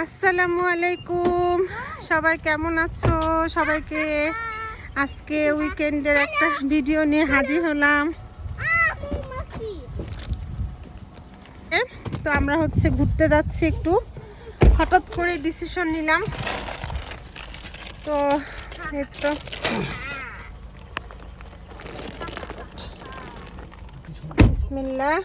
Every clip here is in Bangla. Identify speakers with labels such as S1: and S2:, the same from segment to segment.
S1: আসসালামু আলাইকুম, সবাই কেমন আছো? সবাইকে আজকে উইকেন্ডের একটা ভিডিও নিয়ে হাজির হলাম। তো আমরা ঘুরতে যাচ্ছি, একটু হঠাৎ করে ডিসিশন নিলাম। তো এই তো বিসমিল্লাহ।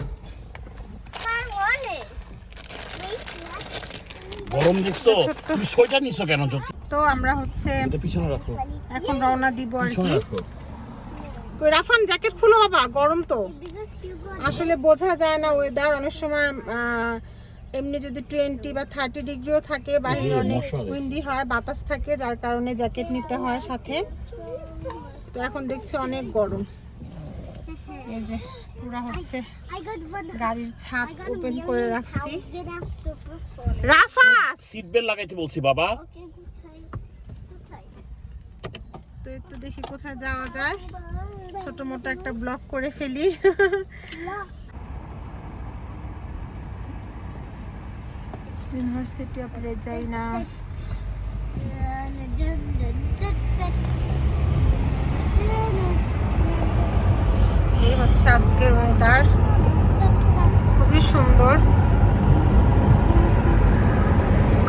S2: গরম দেখছো? তুমি সোয়েটার নিছো কেন?
S1: তো আমরা
S2: এটা পিছনে রাখো,
S1: এখন রওনা দিব আর
S2: পিছনে
S1: কি।
S2: রাখো।
S1: কই রাফান, জ্যাকেট খুলো বাবা, গরম তো। আসলে বোঝা যায় না ওয়েদার, অনেক সময় এমনি যদি 20 বা 30 ডিগ্রিও থাকে, বাইরে অনেক উইন্ডি হয়, বাতাস থাকে, যার কারণে জ্যাকেট নিতে হয় সাথে। তো এখন দেখছি অনেক গরম। এই যে পুরা গাড়ির ছাদ ওপেন করে রাখছি। রাফা
S2: সিট বেল্ট লাগাইতে বলছি বাবা।
S1: তো একটু দেখি কোথায় যাওয়া যায়, ছোট মোটো একটা ব্লগ করে ফেলি। University of Regina. এই হচ্ছে আজকের ওয়েদার, খুবই সুন্দর।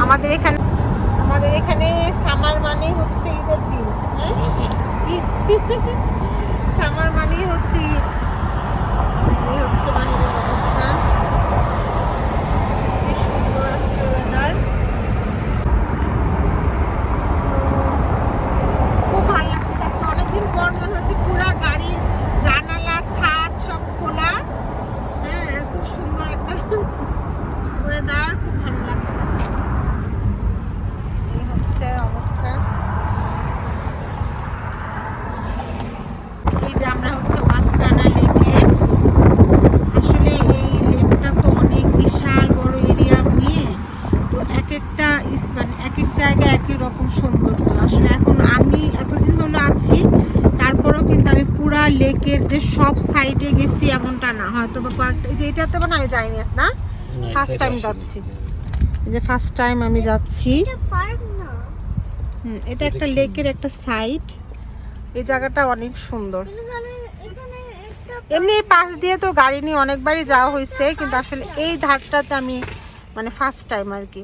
S1: আমাদের এখানে সামার মানে হচ্ছে ঈদের দিন। ঈদ সামার মানে হচ্ছে ঈদ। এই হচ্ছে বাহিরের অবস্থা, খুবই সুন্দর আজকে ওয়েদার। তো খুব ভালো লাগছে আজকে, অনেকদিন পর মনে হচ্ছে পুরা গাড়ির জানালা ছাদ সব খোলা। হ্যাঁ, খুব সুন্দর একটা ওয়েদার, খুব ভালো লাগছে। এই হচ্ছে অবস্থা। এই যে আমরা ওয়াসকানা লেকে। আসলে এই লেকটা তো অনেক বিশাল বড় এরিয়া নিয়ে, তো এক একটা মানে এক এক জায়গায় একই রকম সৌন্দর্য। আসলে এখন আমি এতদিন হলো আছি, তারপরেও কিন্তু আমি পুরা লেকের যে সব সাইডে গেছি এমনটা না, হয়তো বা কয়েকটা, এই যে এটাতে মানে আমি যাইনি না, ফার্স্ট টাইম যাচ্ছি। এই যে ফার্স্ট টাইম আমি যাচ্ছি। এটা একটা লেকের একটা সাইড। এই জায়গাটা অনেক সুন্দর। এমনি পাশ দিয়ে তো গাড়ি নিয়ে অনেকবারই যাওয়া হয়েছে, কিন্তু আসলে এই ধারটাতে আমি মানে ফার্স্ট টাইম আর কি,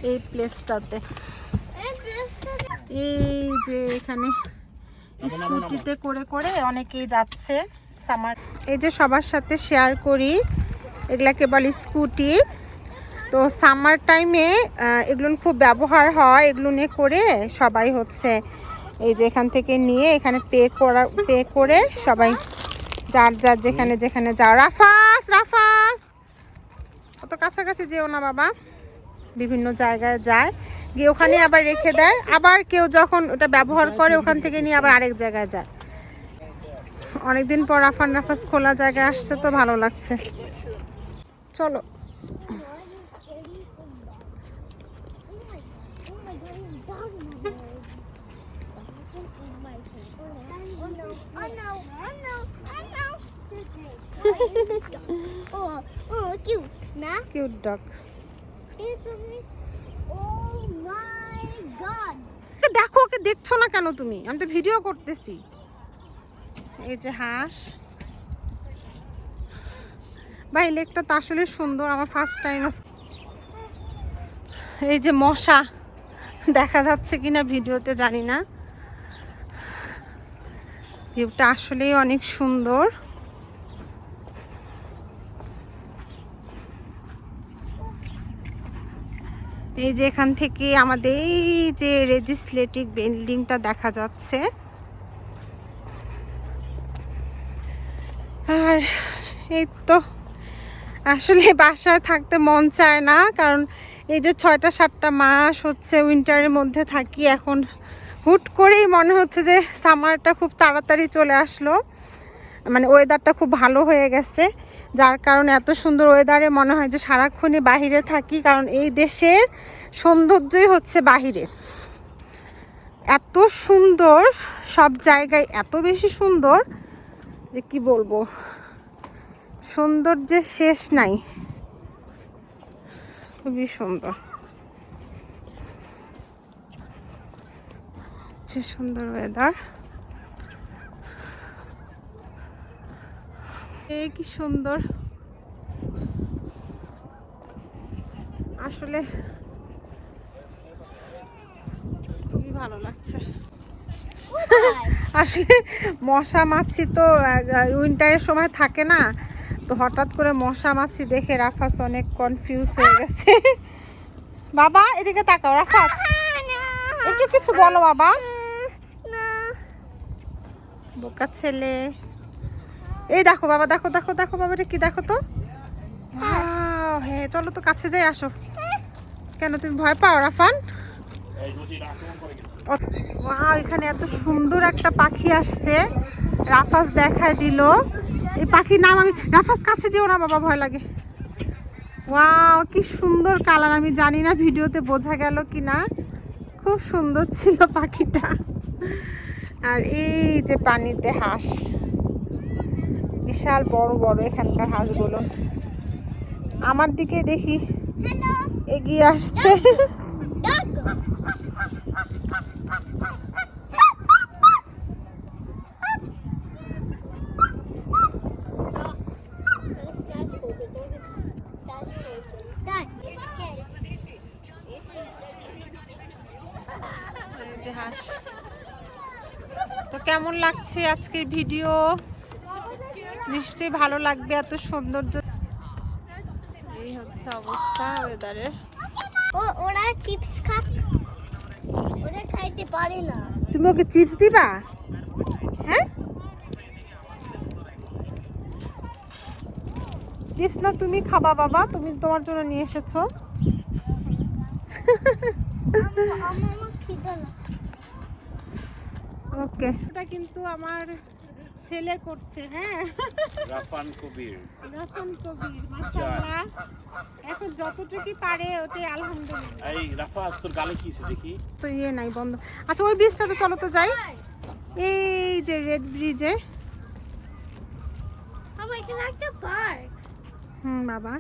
S1: এই প্লেসটাতে। এই যে এখানে স্কুটিতে করে করে অনেকেই যাচ্ছে সামার। এই যে সবার সাথে শেয়ার করি, এগুলাকে বলে স্কুটি। তো সামার টাইমে এগুলো খুব ব্যবহার হয়, এগুলো নিয়ে করে সবাই এই যে এখান থেকে নিয়ে এখানে পে করে সবাই যার যার যেখানে যেখানে যাও। রাফাস অত কাছাকাছি যেও না বাবা। বিভিন্ন জায়গায় যায়, গিয়ে ওখানে আবার রেখে দেয়, আবার কেউ যখন ওটা ব্যবহার করে ওখান থেকে নিয়ে আবার আরেক জায়গায় যায়। অনেকদিন পর রাফাস খোলা জায়গায় আসছে, তো ভালো লাগছে। চলো।
S3: Cute, na?
S1: Cute dog.
S3: Oh my god!
S1: দেখো, ওকে দেখছো না কেন তুমি? আমি তো ভিডিও করতেছি। এই যে হাঁস। ভাই লেকটা তো আসলে সুন্দর, আমার ফার্স্ট টাইম। এই যে মশা, দেখা যাচ্ছে কিনা ভিডিওতে জানি না। ভিউটা আসলেই অনেক সুন্দর। এই যে এখান থেকে আমাদের এই যে লেজিসলেটিভ বিল্ডিংটা দেখা যাচ্ছে। আর এই তো আসলে বাসায় থাকতে মন চায় না, কারণ এই যে 6-7টা মাস উইন্টারের মধ্যে থাকি। এখন হুট করেই মনে হচ্ছে যে সামারটা খুব তাড়াতাড়ি চলে আসলো, মানে ওয়েদারটা খুব ভালো হয়ে গেছে, যার কারণে এত সুন্দর ওয়েদারে মনে হয় যে সারাক্ষণই বাহিরে থাকি। কারণ এই দেশের সৌন্দর্যই বাহিরে, এত সুন্দর, সব জায়গায় এত বেশি সুন্দর যে কি বলবো, সৌন্দর্যের শেষ নাই। খুবই সুন্দর, যে সুন্দর ওয়েদার। কি সুন্দর আসলে, খুবই ভালো লাগছে। আসলে মশা মাছি তো উইন্টারের সময় থাকে না, তো হঠাৎ করে মশা মাছি দেখে রাফাস অনেক কনফিউজ হয়ে গেছে। বাবা এদিকে তাকাও, রাফাস একটু কিছু বলো বাবা। বোকা ছেলে। এই দেখো বাবা, দেখো দেখো দেখো বাবা, এটা কি দেখো তো। হ্যাঁ চলো তো কাছে যাই, আসো। কেন তুমি ভয় পাও রাফান? এখানে এত সুন্দর একটা পাখি আসছে, রাফাস দেখায় দিল। এই পাখির নাম আমি, রাফাস কাছে যেও না বাবা, ভয় লাগে। ওয়াও কি সুন্দর কালার, আমি জানি না ভিডিওতে বোঝা গেল কি না, খুব সুন্দর ছিল পাখিটা। আর এই যে পানিতে হাঁস, বিশাল বড় বড় এখানকার হাঁসগুলো আমার দিকে দেখি এগিয়ে আসছে। তো কেমন লাগছে আজকের ভিডিও? নিশ্চয়ই ভালো লাগবে, এত সৌন্দর্য। এই হচ্ছে অবস্থা ওয়েদারের।
S3: ওরা চিপস ওরা খাইতে পারে না।
S1: তুমি ওকে চিপস দিবা? হ্যাঁ চিপস না তুমি খাবা বাবা, তুমি তোমার জন্য নিয়ে এসেছো। ওকে, এটা কিন্তু আমার ছেলে করছে। হ্যাঁ
S2: রাফান কবির,
S1: রাফান কবির মাশাআল্লাহ, এখন যতটুকু পারে ওতে আলহামদুলিল্লাহ।
S2: এই রাফাস তোর গালে কি আছে দেখি
S1: তো ইয়ে নাই বন্ধ। আচ্ছা ওই ব্রিজটাতে চলো তো যাই, এই যে রেড ব্রিজে।
S3: আমার এখানে একটা পার্ক।
S1: বাবা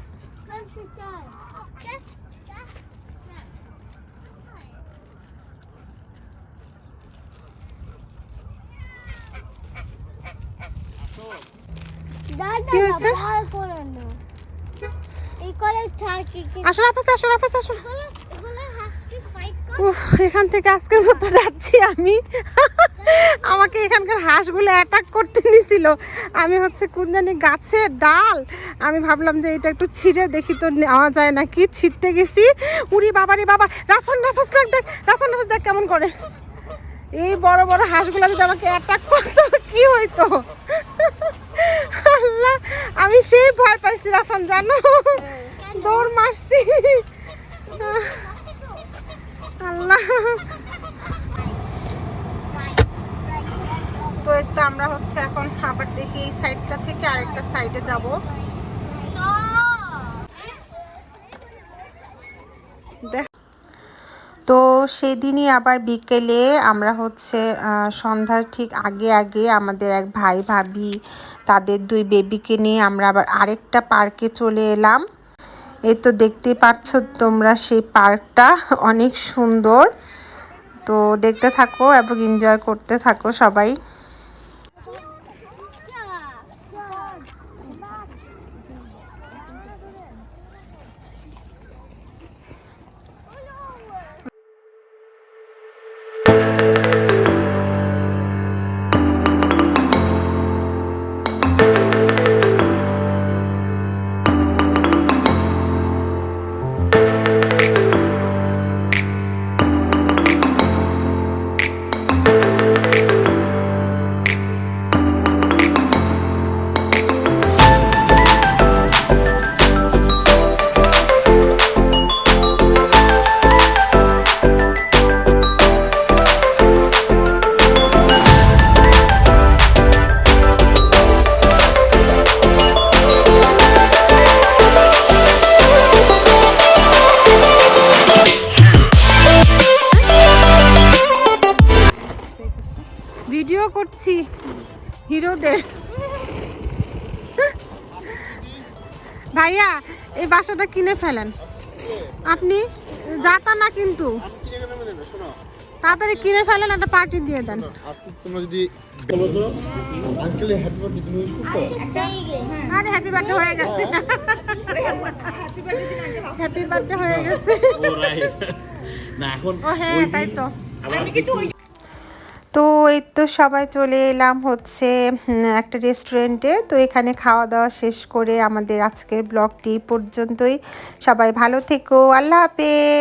S1: কি হয়েছে? আসো রাফাস, আসো রাফাস, আসো। এখান থেকে আজকের মতো যাচ্ছি আমি। আমাকে এখানকার হাঁসগুলো অ্যাটাক করতে নিছিল। আমি হচ্ছে কোন জানি গাছের ডাল, আমি ভাবলাম যে এটা একটু ছিঁড়ে দেখি তো নেওয়া যায় নাকি, ছিঁড়তে গেছি। উড়ি বাবা রে বাবা, রাফান রাফাস দেখ, রাফান রাফাস দেখ কেমন করে। এই বড় বড় হাঁসগুলো যদি আমাকে অ্যাটাক করতো কি হইতো। আল্লাহ, আমি সেই ভয় পাইছি রাফান, জানো, দৌড় মারছি। আল্লাহ। তো এটা আমরা হচ্ছে এখন আবার দেখি এই সাইডটা থেকে আরেকটা সাইডে যাব। তো সেদিনই আবার বিকেলে আমরা হচ্ছে সন্ধ্যার ঠিক আগে আগে আমাদের এক ভাই ভাবি তাদের 2 বেবিকে নিয়ে আমরা আবার আরেকটা পার্কে চলে এলাম। এই তো দেখতে পাচ্ছ তোমরা, সেই পার্কটা অনেক সুন্দর। তো দেখতে থাকো এবং এনজয় করতে থাকো সবাই। ভিডিও করছি হিরোদের। ভাইয়া এই বাসাটা কিনে ফেলেন। আপনি যাতা না কিন্তু তাড়াতাড়ি কিনে ফেলেন, একটা পার্টি দিয়ে দেন।
S4: আজকে তোমরা যদি আঙ্কেল হ্যাপি বার্থডে তুমি উইশ করছো?
S1: আরে হ্যাপি বার্থডে হয়ে গেছে, হ্যাপি বার্থডে হয়ে গেছে।
S2: ও রাইট না এখন
S1: ও হ্যাঁ তাই তো।
S2: আমি কিন্তু
S1: তো এই তো সবাই চলে এলাম হচ্ছে একটা রেস্টুরেন্টে। তো এখানে খাওয়া দাওয়া শেষ করে আমাদের আজকের ব্লগটি পর্যন্তই। সবাই ভালো থেকো, আল্লাহ হাফেজ।